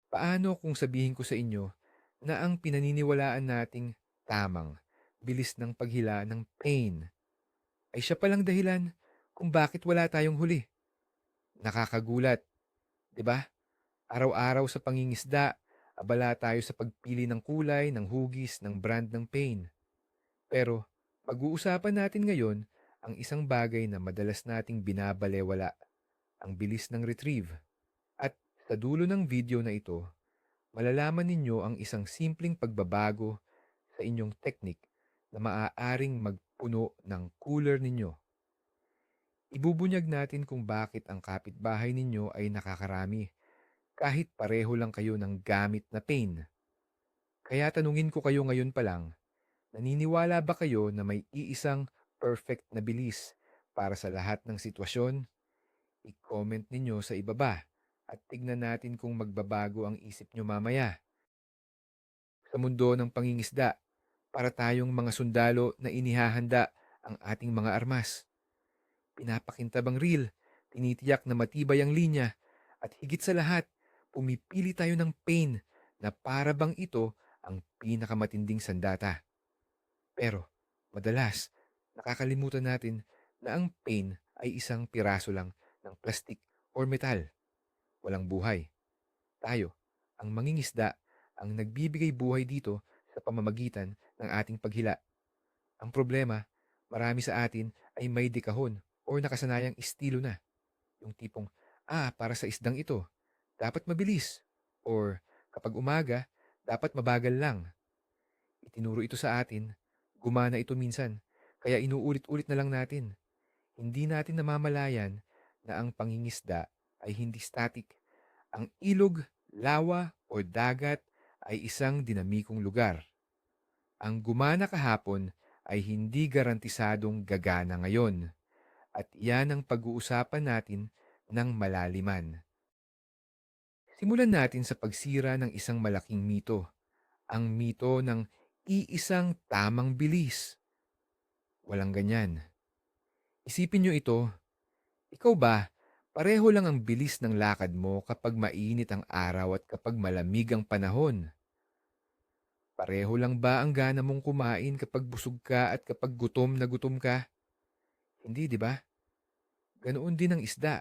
Paano kung sabihin ko sa inyo na ang pinaniniwalaan nating tamang bilis ng paghila ng pain ay siya palang dahilan kung bakit wala tayong huli? Nakakagulat, 'di ba? Araw-araw sa pangingisda, abala tayo sa pagpili ng kulay, ng hugis, ng brand ng pain. Pero pag-uusapan natin ngayon ang isang bagay na madalas nating binabalewala, ang bilis ng retrieve. At sa dulo ng video na ito, malalaman ninyo ang isang simpleng pagbabago sa inyong technique na maaaring magpuno ng cooler ninyo. Ibubunyag natin kung bakit ang kapitbahay ninyo ay nakakarami kahit pareho lang kayo ng gamit na pain. Kaya tanungin ko kayo ngayon pa lang, naniniwala ba kayo na may iisang perfect na bilis para sa lahat ng sitwasyon? I-comment ninyo sa ibaba at tignan natin kung magbabago ang isip nyo mamaya. Sa mundo ng pangingisda, para tayong mga sundalo na inihahanda ang ating mga armas. Pinapakintabang reel, tinitiyak na matibay ang linya, at higit sa lahat, pumipili tayo ng pain na para bang ito ang pinakamatinding sandata. Pero, madalas, nakakalimutan natin na ang pain ay isang piraso lang ng plastik or metal. Walang buhay. Tayo, ang mangingisda, ang nagbibigay buhay dito sa pamamagitan ng ating paghila. Ang problema, marami sa atin ay may dekahon o nakasanayang estilo na. Yung tipong, para sa isdang ito, dapat mabilis. Or kapag umaga, dapat mabagal lang. Itinuro ito sa atin, gumana ito minsan, kaya inuulit-ulit na lang natin. Hindi natin namamalayan na ang pangingisda ay hindi static. Ang ilog, lawa o dagat ay isang dinamikong lugar. Ang gumana kahapon ay hindi garantisadong gagana ngayon. At yan ang pag-uusapan natin ng malaliman. Simulan natin sa pagsira ng isang malaking mito. Ang mito ng iisang tamang bilis. Walang ganyan. Isipin nyo ito, ikaw ba, pareho lang ang bilis ng lakad mo kapag mainit ang araw at kapag malamig ang panahon? Pareho lang ba ang gana mong kumain kapag busog ka at kapag gutom na gutom ka? Hindi, di ba? Ganoon din ang isda.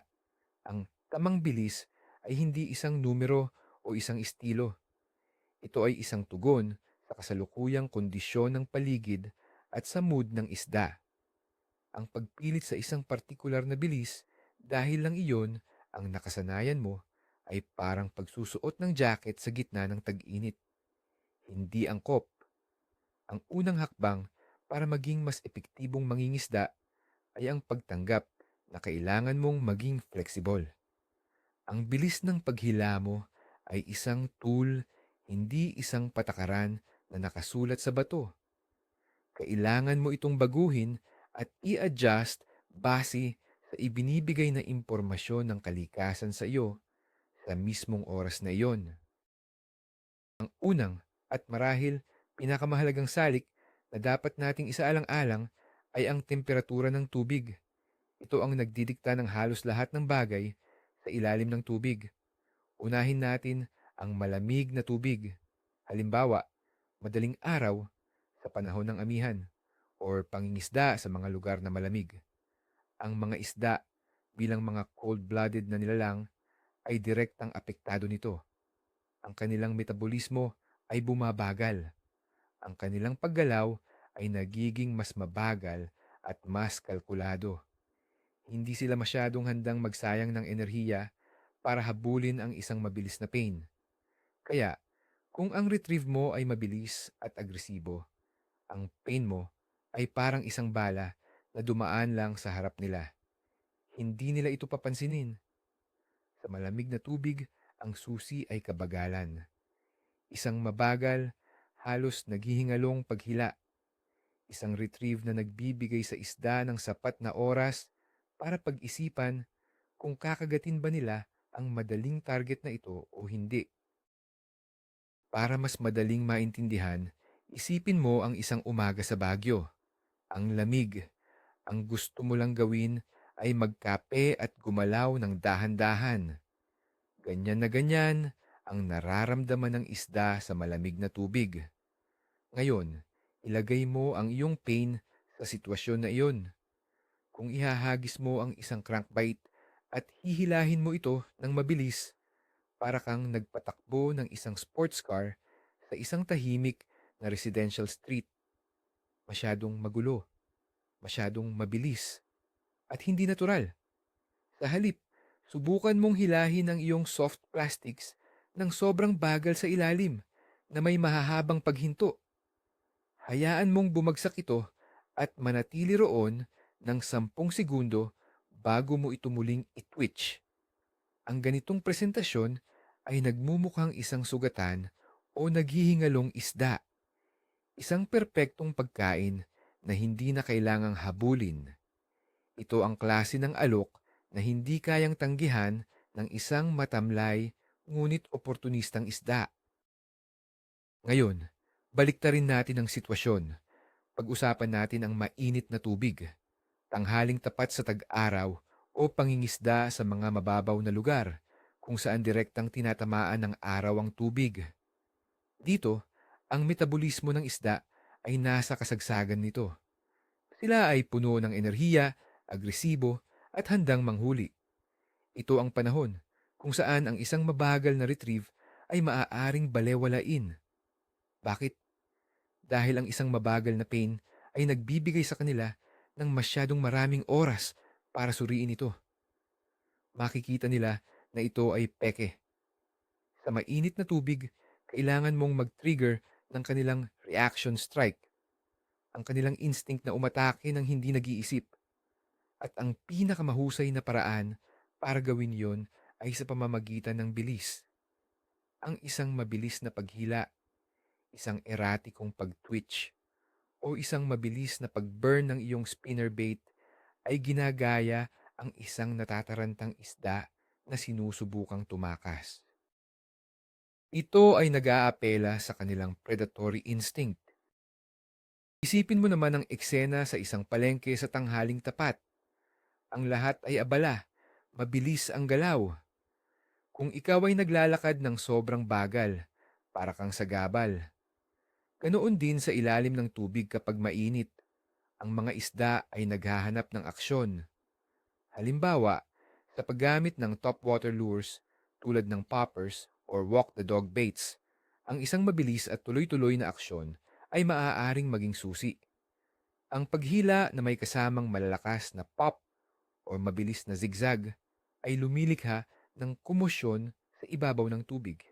Ang tamang bilis ay hindi isang numero o isang estilo. Ito ay isang tugon sa kasalukuyang kondisyon ng paligid at sa mood ng isda. Ang pagpilit sa isang partikular na bilis dahil lang iyon ang nakasanayan mo ay parang pagsusuot ng jacket sa gitna ng tag-init. Hindi angkop. Ang unang hakbang para maging mas epektibong mangingisda ay ang pagtanggap na kailangan mong maging flexible. Ang bilis ng paghila mo ay isang tool, hindi isang patakaran na nakasulat sa bato. Kailangan mo itong baguhin at i-adjust base sa ibinibigay na impormasyon ng kalikasan sa iyo sa mismong oras na iyon. Ang unang at marahil pinakamahalagang salik na dapat nating isaalang-alang ay ang temperatura ng tubig. Ito ang nagdidikta ng halos lahat ng bagay sa ilalim ng tubig. Unahin natin ang malamig na tubig. Halimbawa, madaling araw sa panahon ng amihan or pangingisda sa mga lugar na malamig. Ang mga isda bilang mga cold-blooded na nilalang ay direktang apektado nito. Ang kanilang metabolismo ay bumabagal. Ang kanilang paggalaw ay nagiging mas mabagal at mas kalkulado. Hindi sila masyadong handang magsayang ng enerhiya para habulin ang isang mabilis na pain. Kaya, kung ang retrieve mo ay mabilis at agresibo, ang pain mo ay parang isang bala na dumaan lang sa harap nila. Hindi nila ito papansinin. Sa malamig na tubig, ang susi ay kabagalan. Isang mabagal, halos naghihingalong paghila. Isang retrieve na nagbibigay sa isda ng sapat na oras para pag-isipan kung kakagatin ba nila ang madaling target na ito o hindi. Para mas madaling maintindihan, isipin mo ang isang umaga sa Baguio. Ang lamig. Ang gusto mo lang gawin ay magkape at gumalaw ng dahan-dahan. Ganyan na ganyan ang nararamdaman ng isda sa malamig na tubig. Ngayon, ilagay mo ang iyong pain sa sitwasyon na iyon. Kung ihahagis mo ang isang crankbait at hihilahin mo ito ng mabilis, para kang nagpatakbo ng isang sports car sa isang tahimik na residential street. Masyadong magulo, masyadong mabilis, at hindi natural. Sa halip, subukan mong hilahin ang iyong soft plastics ng sobrang bagal sa ilalim na may mahahabang paghinto. Hayaan mong bumagsak ito at manatili roon ng 10 segundo bago mo ito muling itwitch. Ang ganitong presentasyon ay nagmumukhang isang sugatan o naghihingalong isda, isang perpektong pagkain na hindi na kailangang habulin. Ito ang klase ng alok na hindi kayang tanggihan ng isang matamlay ngunit oportunistang isda. Ngayon, baliktarin natin ang sitwasyon. Pag-usapan natin ang mainit na tubig, tanghaling tapat sa tag-araw o pangingisda sa mga mababaw na lugar kung saan direktang tinatamaan ng araw ang tubig. Dito, ang metabolismo ng isda ay nasa kasagsagan nito. Sila ay puno ng enerhiya, agresibo at handang manghuli. Ito ang panahon kung saan ang isang mabagal na retrieve ay maaaring balewalain. Bakit? Dahil ang isang mabagal na pain ay nagbibigay sa kanila ng masyadong maraming oras para suriin ito. Makikita nila na ito ay peke. Sa mainit na tubig, kailangan mong mag-trigger ng kanilang reaction strike, ang kanilang instinct na umatake ng hindi nag-iisip. At ang pinakamahusay na paraan para gawin yon ay sa pamamagitan ng bilis. Ang isang mabilis na paghila, isang eratikong pag-twitch, o isang mabilis na pag-burn ng iyong spinnerbait ay ginagaya ang isang natatarantang isda na sinusubukang tumakas. Ito ay nag-aapela sa kanilang predatory instinct. Isipin mo naman ang eksena sa isang palengke sa tanghaling tapat. Ang lahat ay abala, mabilis ang galaw. Kung ikaw ay naglalakad ng sobrang bagal, para kang sagabal. Ganoon din sa ilalim ng tubig kapag mainit. Ang mga isda ay naghahanap ng aksyon. Halimbawa, sa paggamit ng topwater lures tulad ng poppers or walk the dog baits, ang isang mabilis at tuloy-tuloy na aksyon ay maaaring maging susi. Ang paghila na may kasamang malalakas na pop o mabilis na zigzag ay lumilikha ng komosyon sa ibabaw ng tubig.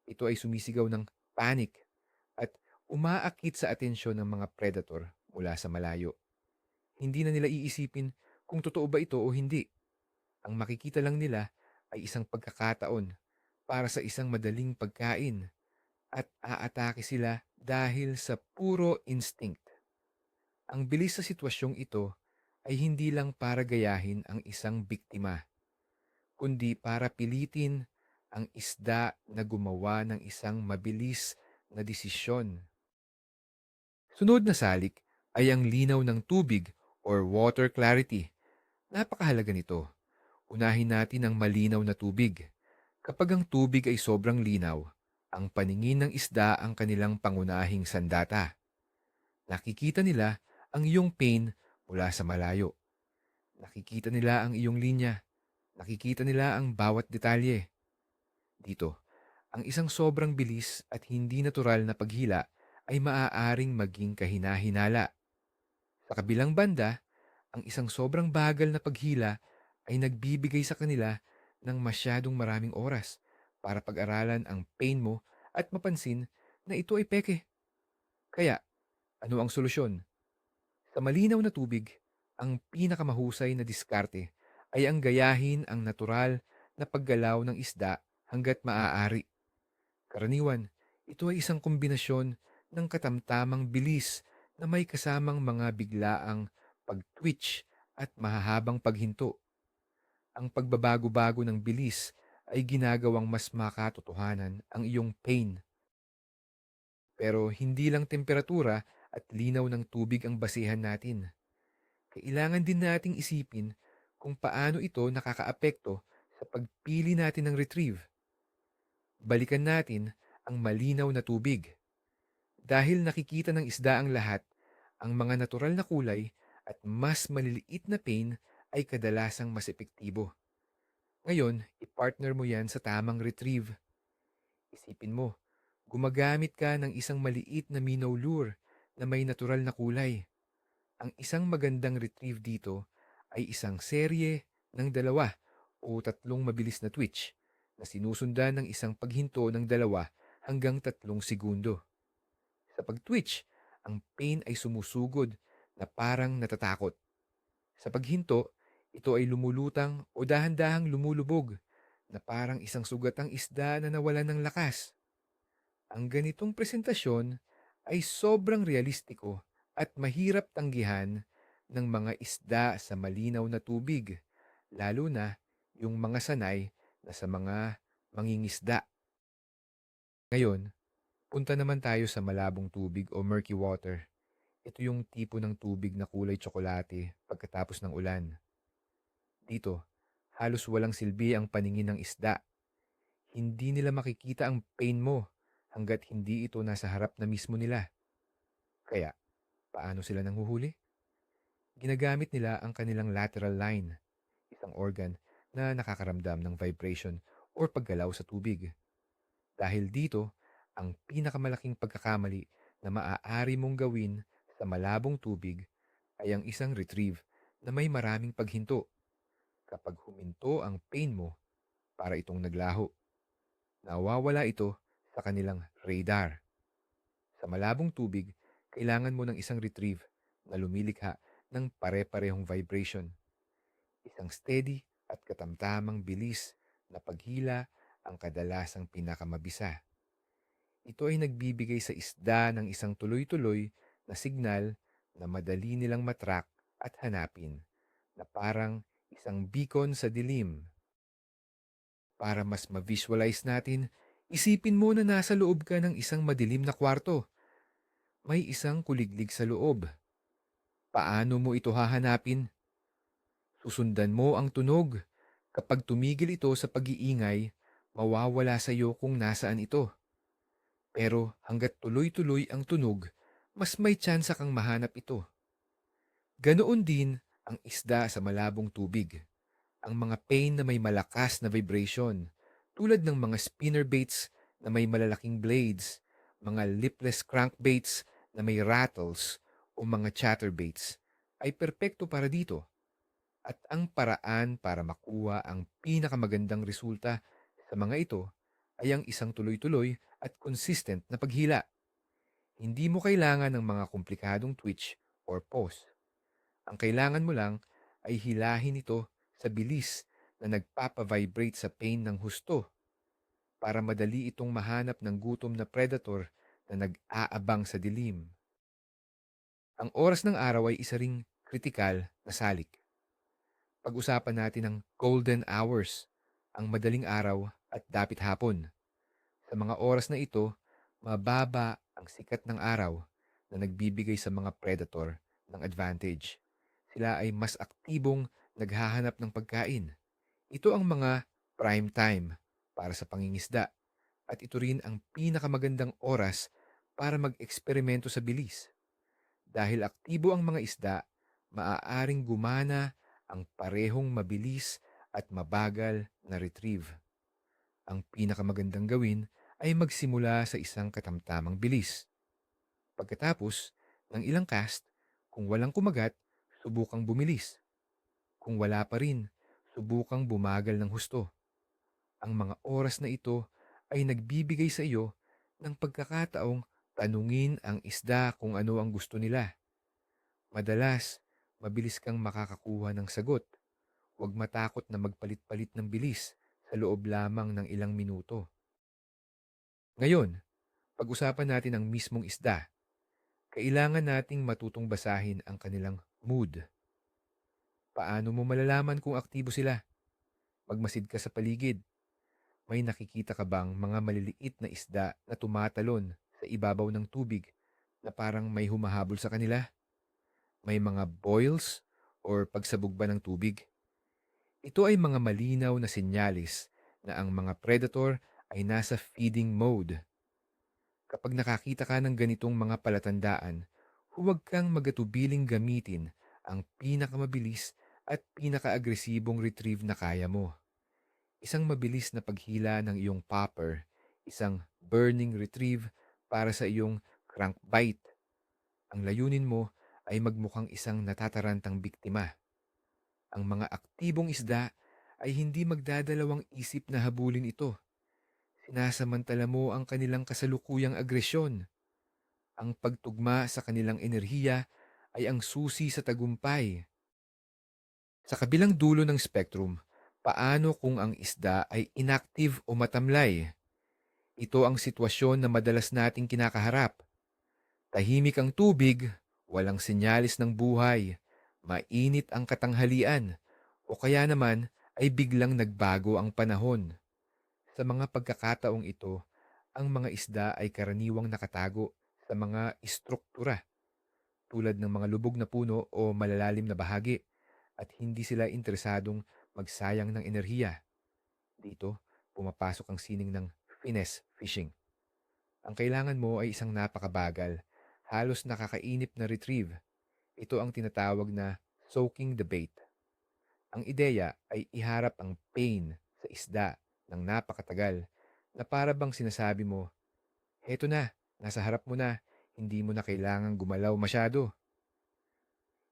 Ito ay sumisigaw ng panic at umaakit sa atensyon ng mga predator mula sa malayo. Hindi na nila iisipin kung totoo ba ito o hindi. Ang makikita lang nila ay isang pagkakataon para sa isang madaling pagkain at aatake sila dahil sa puro instinct. Ang bilis sa sitwasyong ito ay hindi lang para gayahin ang isang biktima, kundi para pilitin ang isda na gumawa ng isang mabilis na desisyon. Sunod na salik ay ang linaw ng tubig or water clarity. Napakahalaga nito. Unahin natin ang malinaw na tubig. Kapag ang tubig ay sobrang linaw, ang paningin ng isda ang kanilang pangunahing sandata. Nakikita nila ang iyong pain mula sa malayo. Nakikita nila ang iyong linya. Nakikita nila ang bawat detalye. Dito, ang isang sobrang bilis at hindi natural na paghila ay maaaring maging kahina-hinala. Sa kabilang banda, ang isang sobrang bagal na paghila ay nagbibigay sa kanila ng masyadong maraming oras para pag-aralan ang pain mo at mapansin na ito ay peke. Kaya, ano ang solusyon? Sa malinaw na tubig, ang pinakamahusay na diskarte ay ang gayahin ang natural na paggalaw ng isda hanggat maaari. Karaniwan, ito ay isang kombinasyon ng katamtamang bilis na may kasamang mga biglaang pag-twitch at mahahabang paghinto. Ang pagbabago-bago ng bilis ay ginagawang mas makatotohanan ang iyong pain. Pero hindi lang temperatura at linaw ng tubig ang basihan natin. Kailangan din nating isipin kung paano ito nakakaapekto sa pagpili natin ng retrieve. Balikan natin ang malinaw na tubig. Dahil nakikita ng isda ang lahat, ang mga natural na kulay at mas maliliit na pain ay kadalasang mas epektibo. Ngayon, i-partner mo yan sa tamang retrieve. Isipin mo, gumagamit ka ng isang maliit na minnow lure na may natural na kulay. Ang isang magandang retrieve dito ay isang serye ng 2 o 3 mabilis na twitch na sinusundan ng isang paghinto ng 2 hanggang 3 segundo. Sa pag-twitch, ang pain ay sumusugod na parang natatakot. Sa paghinto, ito ay lumulutang o dahan-dahang lumulubog na parang isang sugat ang isda na nawalan ng lakas. Ang ganitong presentasyon ay sobrang realistiko at mahirap tanggihan ng mga isda sa malinaw na tubig, lalo na yung mga sanay na sa mga mangingisda. Ngayon, punta naman tayo sa malabong tubig o murky water. Ito yung tipo ng tubig na kulay tsokolate pagkatapos ng ulan. Dito, halos walang silbi ang paningin ng isda. Hindi nila makikita ang pain mo hanggat hindi ito nasa harap na mismo nila. Kaya, paano sila nanghuhuli? Ginagamit nila ang kanilang lateral line, isang organ na nakakaramdam ng vibration or paggalaw sa tubig. Dahil dito, ang pinakamalaking pagkakamali na maaari mong gawin sa malabong tubig ay ang isang retrieve na may maraming paghinto. Kapag huminto ang pain mo para itong naglaho, nawawala ito sa kanilang radar. Sa malabong tubig, kailangan mo ng isang retrieve na lumilikha ng pare-parehong vibration. Isang steady at katamtamang bilis na paghila ang kadalasang pinakamabisa. Ito ay nagbibigay sa isda ng isang tuloy-tuloy na signal na madali nilang matrack at hanapin, na parang isang beacon sa dilim. Para mas ma-visualize natin, isipin mo na nasa loob ka ng isang madilim na kwarto. May isang kuliglig sa loob. Paano mo ito hahanapin? Susundan mo ang tunog. Kapag tumigil ito sa pag-iingay, mawawala sa iyo kung nasaan ito. Pero hanggat tuloy-tuloy ang tunog, mas may tsansa kang mahanap ito. Ganoon din ang isda sa malabong tubig. Ang mga pain na may malakas na vibration, tulad ng mga spinnerbaits na may malalaking blades, mga lipless crankbaits na may rattles, o mga chatterbaits, ay perpekto para dito. At ang paraan para makuha ang pinakamagandang resulta sa mga ito ay ang isang tuloy-tuloy at consistent na paghila. Hindi mo kailangan ng mga komplikadong twitch or pause. Ang kailangan mo lang ay hilahin ito sa bilis na nagpapa-vibrate sa pain ng husto para madali itong mahanap ng gutom na predator na nag-aabang sa dilim. Ang oras ng araw ay isa ring kritikal na salik. Pag-usapan natin ang golden hours, ang madaling araw at dapit hapon. Sa mga oras na ito, mababa ang sikat ng araw na nagbibigay sa mga predator ng advantage. Sila ay mas aktibong naghahanap ng pagkain. Ito ang mga prime time para sa pangingisda at ito rin ang pinakamagandang oras para mag-eksperimento sa bilis. Dahil aktibo ang mga isda, maaaring gumana ang parehong mabilis at mabagal na retrieve. Ang pinakamagandang gawin ay magsimula sa isang katamtamang bilis. Pagkatapos ng ilang cast, kung walang kumagat, subukang bumilis. Kung wala pa rin, subukang bumagal ng husto. Ang mga oras na ito ay nagbibigay sa iyo ng pagkakataong tanungin ang isda kung ano ang gusto nila. Madalas, mabilis kang makakakuha ng sagot. Huwag matakot na magpalit-palit ng bilis sa loob lamang ng ilang minuto. Ngayon, pag-usapan natin ang mismong isda. Kailangan nating matutong basahin ang kanilang mood. Paano mo malalaman kung aktibo sila? Magmasid ka sa paligid. May nakikita ka bang mga maliliit na isda na tumatalon sa ibabaw ng tubig na parang may humahabol sa kanila? May mga boils or pagsabog ba ng tubig? Ito ay mga malinaw na sinyalis na ang mga predator ay nasa feeding mode. Kapag nakakita ka ng ganitong mga palatandaan, huwag kang magatubiling gamitin ang pinakamabilis at pinakaagresibong retrieve na kaya mo. Isang mabilis na paghila ng iyong popper, isang burning retrieve para sa iyong crankbite. Ang layunin mo ay magmukhang isang natatarantang biktima. Ang mga aktibong isda ay hindi magdadalawang isip na habulin ito. Sinasamantala mo ang kanilang kasalukuyang agresyon. Ang pagtugma sa kanilang enerhiya ay ang susi sa tagumpay. Sa kabilang dulo ng spectrum, paano kung ang isda ay inactive o matamlay? Ito ang sitwasyon na madalas nating kinakaharap. Tahimik ang tubig, walang senyalis ng buhay, mainit ang katanghalian, o kaya naman ay biglang nagbago ang panahon. Sa mga pagkakataong ito, ang mga isda ay karaniwang nakatago sa mga istruktura tulad ng mga lubog na puno o malalalim na bahagi at hindi sila interesadong magsayang ng enerhiya. Dito, pumapasok ang sining ng finesse fishing. Ang kailangan mo ay isang napakabagal, halos nakakainip na retrieve. Ito ang tinatawag na soaking the bait. Ang ideya ay iharap ang pain sa isda ng napakatagal na para bang sinasabi mo, heto na, nasa harap mo na, hindi mo na kailangang gumalaw masyado.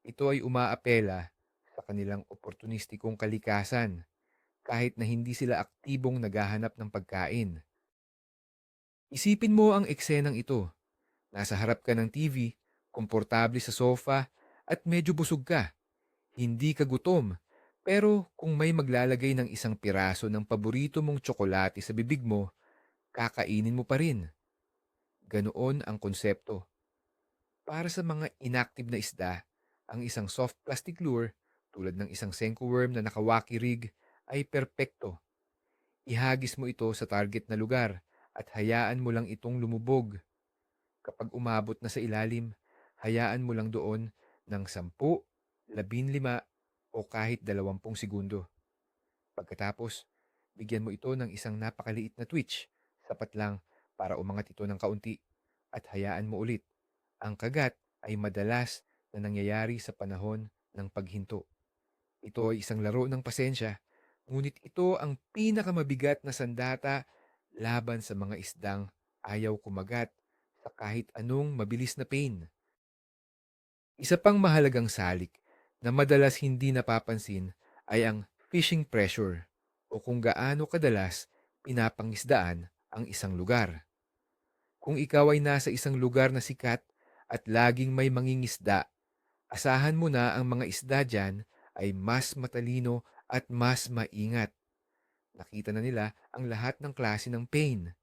Ito ay umaapela sa kanilang oportunistikong kalikasan kahit na hindi sila aktibong naghahanap ng pagkain. Isipin mo ang eksenang ito. Nasa harap ka ng TV, komportable sa sofa, at medyo busog ka. Hindi ka gutom. Pero kung may maglalagay ng isang piraso ng paborito mong tsokolate sa bibig mo, kakainin mo pa rin. Ganoon ang konsepto. Para sa mga inactive na isda, ang isang soft plastic lure tulad ng isang senko worm na nakawaki rig ay perpekto. Ihagis mo ito sa target na lugar at hayaan mo lang itong lumubog. Kapag umabot na sa ilalim, hayaan mo lang doon ng 10, 15 o kahit 20 segundo. Pagkatapos, bigyan mo ito ng isang napakaliit na twitch, sapat lang para umangat ito ng kaunti at hayaan mo ulit. Ang kagat ay madalas na nangyayari sa panahon ng paghinto. Ito ay isang laro ng pasensya, ngunit ito ang pinakamabigat na sandata laban sa mga isdang ayaw kumagat sa kahit anong mabilis na pain. Isa pang mahalagang salik na madalas hindi napapansin ay ang fishing pressure o kung gaano kadalas pinapangisdaan ang isang lugar. Kung ikaw ay nasa isang lugar na sikat at laging may mangingisda, asahan mo na ang mga isda dyan ay mas matalino at mas maingat. Nakita na nila ang lahat ng klase ng pain.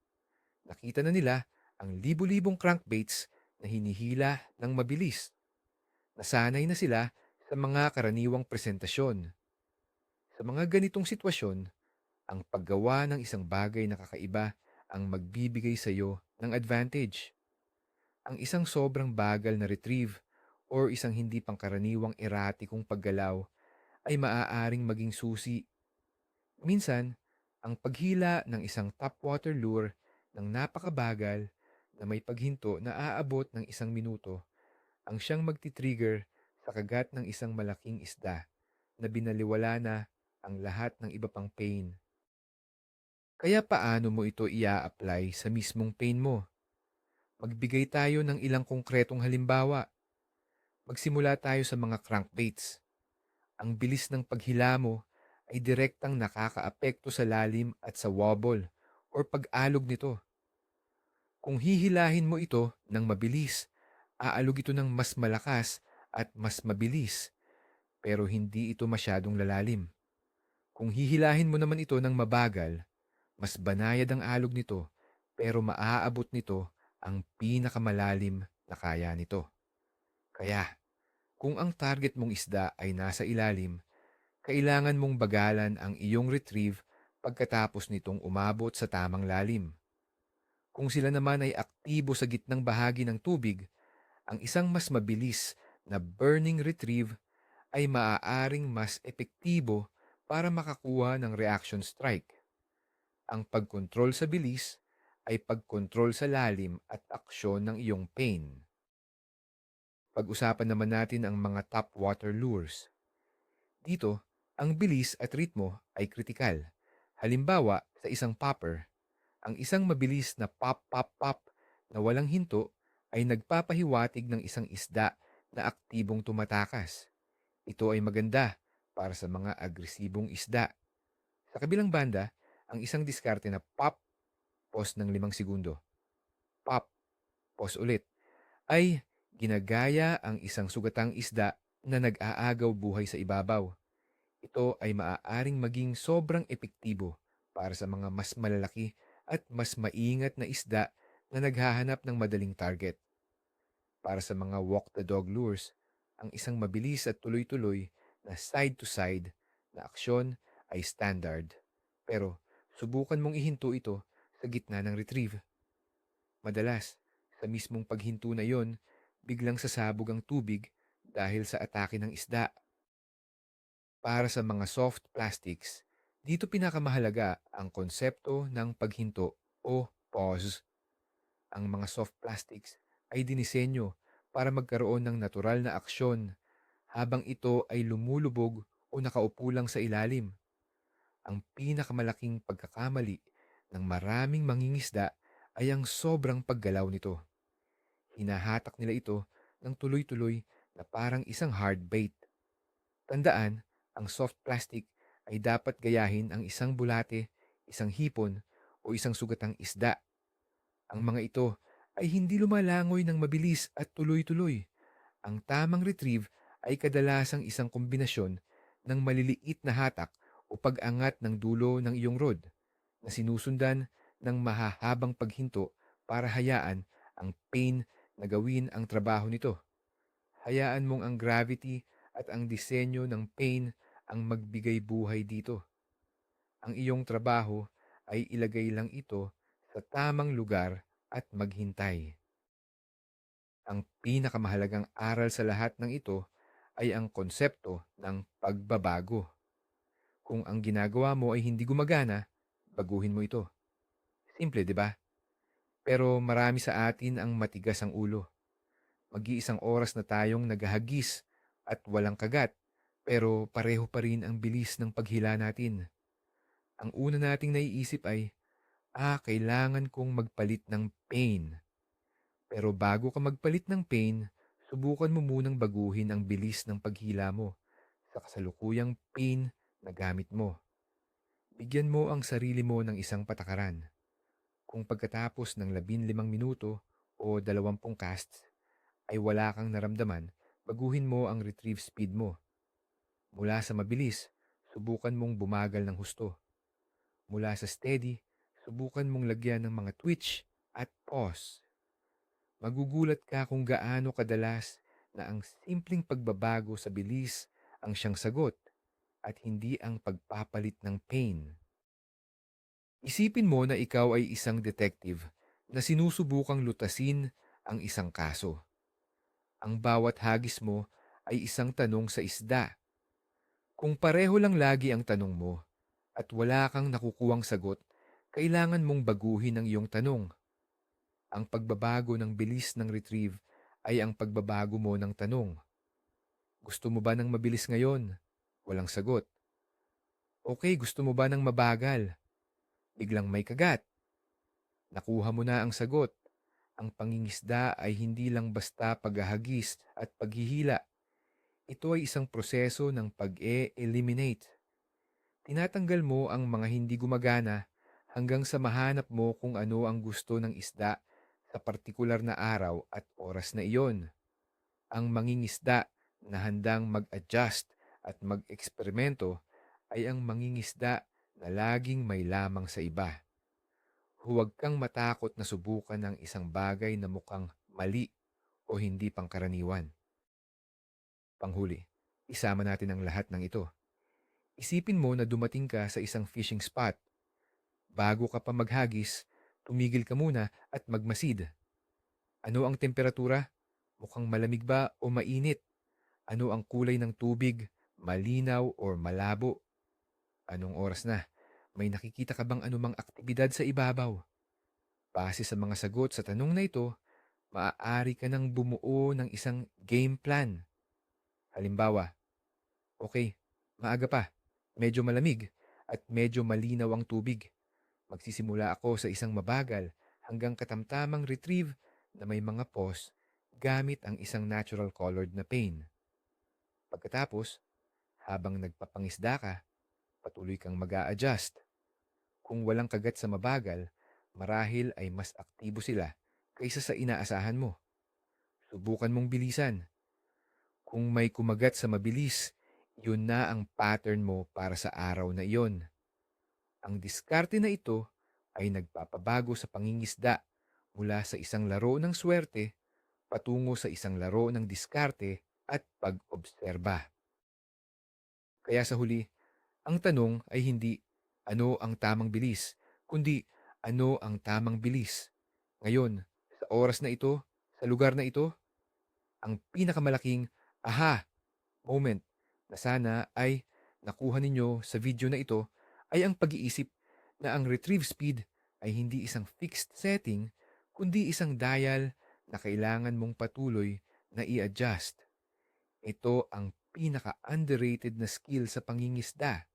Nakita na nila ang libu-libong crankbaits na hinihila ng mabilis. Nasanay na sila sa mga karaniwang presentasyon. Sa mga ganitong sitwasyon, ang paggawa ng isang bagay na kakaiba ang magbibigay sa iyo ng advantage. Ang isang sobrang bagal na retrieve or isang hindi pangkaraniwang eratikong paggalaw ay maaaring maging susi. Minsan, ang paghila ng isang topwater lure ng napakabagal na may paghinto na aabot ng 1 minuto ang siyang magti-trigger sa kagat ng isang malaking isda na binaliwala na ang lahat ng iba pang pain. Kaya paano mo ito ia-apply sa mismong pain mo? Magbigay tayo ng ilang konkretong halimbawa. Magsimula tayo sa mga crankbaits. Ang bilis ng paghila mo ay direktang nakakaapekto sa lalim at sa wobble or pag-alog nito. Kung hihilahin mo ito ng mabilis, aalog ito ng mas malakas at mas mabilis, pero hindi ito masyadong lalalim. Kung hihilahin mo naman ito ng mabagal, mas banayad ang alog nito, pero maaabot nito ang pinakamalalim na kaya nito. Kaya, kung ang target mong isda ay nasa ilalim, kailangan mong bagalan ang iyong retrieve pagkatapos nitong umabot sa tamang lalim. Kung sila naman ay aktibo sa gitnang bahagi ng tubig, ang isang mas mabilis na burning retrieve ay maaaring mas epektibo para makakuha ng reaction strike. Ang pagkontrol sa bilis ay pagkontrol sa lalim at aksyon ng iyong pain. Pag-usapan naman natin ang mga top water lures. Dito, ang bilis at ritmo ay kritikal. Halimbawa, sa isang popper, ang isang mabilis na pop-pop-pop na walang hinto ay nagpapahiwatig ng isang isda na aktibong tumatakas. Ito ay maganda para sa mga agresibong isda. Sa kabilang banda, ang isang diskarte na pop, pause ng 5 segundo, pop, pause ulit, ay ginagaya ang isang sugatang isda na nag-aagaw buhay sa ibabaw. Ito ay maaaring maging sobrang epektibo para sa mga mas malalaki at mas maingat na isda na naghahanap ng madaling target. Para sa mga walk the dog lures, ang isang mabilis at tuloy-tuloy na side-to-side na aksyon ay standard. Pero subukan mong ihinto ito sa gitna ng retrieve. Madalas, sa mismong paghinto na yon, biglang sasabog ang tubig dahil sa atake ng isda. Para sa mga soft plastics, dito pinakamahalaga ang konsepto ng paghinto o pause. Ang mga soft plastics ay dinisenyo para magkaroon ng natural na aksyon habang ito ay lumulubog o nakaupo lang sa ilalim. Ang pinakamalaking pagkakamali ng maraming mangingisda ay ang sobrang paggalaw nito. Hinahatak nila ito ng tuloy-tuloy na parang isang hard bait. Tandaan, ang soft plastic ay dapat gayahin ang isang bulate, isang hipon, o isang sugatang isda. Ang mga ito ay hindi lumalangoy ng mabilis at tuloy-tuloy. Ang tamang retrieve ay kadalasang isang kombinasyon ng maliliit na hatak o pag-angat ng dulo ng iyong rod na sinusundan ng mahahabang paghinto para hayaan ang pain na gawin ang trabaho nito. Hayaan mong ang gravity at ang disenyo ng pain ang magbigay buhay dito. Ang iyong trabaho ay ilagay lang ito sa tamang lugar at maghintay. Ang pinakamahalagang aral sa lahat ng ito ay ang konsepto ng pagbabago. Kung ang ginagawa mo ay hindi gumagana, baguhin mo ito. Simple, di ba? Pero marami sa atin ang matigas ang ulo. Mag-iisang oras na tayong naghahagis at walang kagat, pero pareho pa rin ang bilis ng paghila natin. Ang una nating naiisip ay, kailangan kong magpalit ng pain. Pero bago ka magpalit ng pain, subukan mo munang baguhin ang bilis ng paghila mo sa kasalukuyang pain na gamit mo. Bigyan mo ang sarili mo ng isang patakaran. Kung pagkatapos ng 15 minuto o 20 casts ay wala kang naramdaman, baguhin mo ang retrieve speed mo. Mula sa mabilis, subukan mong bumagal ng husto. Mula sa steady, subukan mong lagyan ng mga twitch at pause. Magugulat ka kung gaano kadalas na ang simpleng pagbabago sa bilis ang siyang sagot at hindi ang pagpapalit ng pain. Isipin mo na ikaw ay isang detective na sinusubukang lutasin ang isang kaso. Ang bawat hagis mo ay isang tanong sa isda. Kung pareho lang lagi ang tanong mo at wala kang nakukuhang sagot, kailangan mong baguhin ang iyong tanong. Ang pagbabago ng bilis ng retrieve ay ang pagbabago mo ng tanong. Gusto mo ba ng mabilis ngayon? Walang sagot. Okay, gusto mo ba ng mabagal? Biglang may kagat. Nakuha mo na ang sagot. Ang pangingisda ay hindi lang basta paghahagis at paghihila. Ito ay isang proseso ng pag-e-eliminate. Tinatanggal mo ang mga hindi gumagana hanggang sa mahanap mo kung ano ang gusto ng isda sa partikular na araw at oras na iyon. Ang mangingisda na handang mag-adjust at mag-eksperimento ay ang mangingisda na laging may lamang sa iba. Huwag kang matakot na subukan ng isang bagay na mukhang mali o hindi pangkaraniwan. Panghuli, isama natin ang lahat ng ito. Isipin mo na dumating ka sa isang fishing spot. Bago ka pa maghagis, tumigil ka muna at magmasid. Ano ang temperatura? Mukhang malamig ba o mainit? Ano ang kulay ng tubig? Malinaw o malabo? Anong oras na? May nakikita ka bang anumang aktibidad sa ibabaw? Base sa mga sagot sa tanong na ito, maaari ka nang bumuo ng isang game plan. Halimbawa, okay, maaga pa, medyo malamig, at medyo malinaw ang tubig. Magsisimula ako sa isang mabagal hanggang katamtamang retrieve na may mga pause gamit ang isang natural colored na paint. Pagkatapos, habang nagpapangisda ka, patuloy kang mag-a-adjust. Kung walang kagat sa mabagal, marahil ay mas aktibo sila kaysa sa inaasahan mo. Subukan mong bilisan. Kung may kumagat sa mabilis, yun na ang pattern mo para sa araw na iyon. Ang diskarte na ito ay nagpapabago sa pangingisda mula sa isang laro ng swerte patungo sa isang laro ng diskarte at pag-obserba. Kaya sa huli, ang tanong ay hindi ano ang tamang bilis, kundi ano ang tamang bilis. Ngayon, sa oras na ito, sa lugar na ito, ang pinakamalaking aha moment na sana ay nakuha ninyo sa video na ito ay ang pag-iisip na ang retrieve speed ay hindi isang fixed setting, kundi isang dial na kailangan mong patuloy na i-adjust. Ito ang pinaka-underrated na skill sa pangingisda.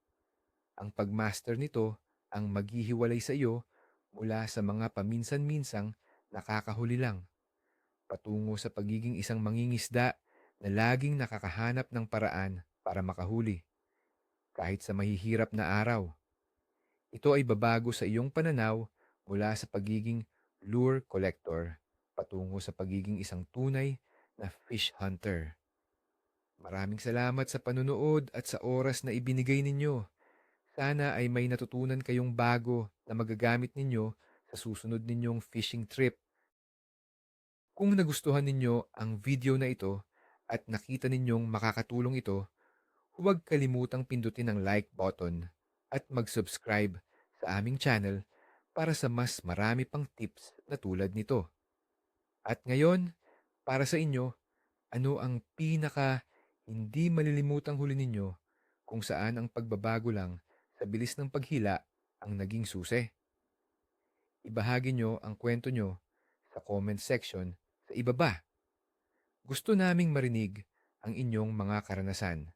Ang pagmaster nito ang maghihiwalay sa iyo mula sa mga paminsan-minsang nakakahuli lang, patungo sa pagiging isang mangingisda na laging nakakahanap ng paraan para makahuli, kahit sa mahihirap na araw. Ito ay babago sa iyong pananaw mula sa pagiging lure collector patungo sa pagiging isang tunay na fish hunter. Maraming salamat sa panunood at sa oras na ibinigay ninyo. Sana ay may natutunan kayong bago na magagamit ninyo sa susunod ninyong fishing trip. Kung nagustuhan ninyo ang video na ito at nakita ninyong makakatulong ito, huwag kalimutang pindutin ang like button at mag-subscribe sa aming channel para sa mas marami pang tips na tulad nito. At ngayon, para sa inyo, ano ang pinaka hindi malilimutang huli ninyo kung saan ang pagbabago lang sa bilis ng paghila ang naging susi? Ibahagi nyo ang kwento nyo sa comment section sa ibaba. Gusto naming marinig ang inyong mga karanasan.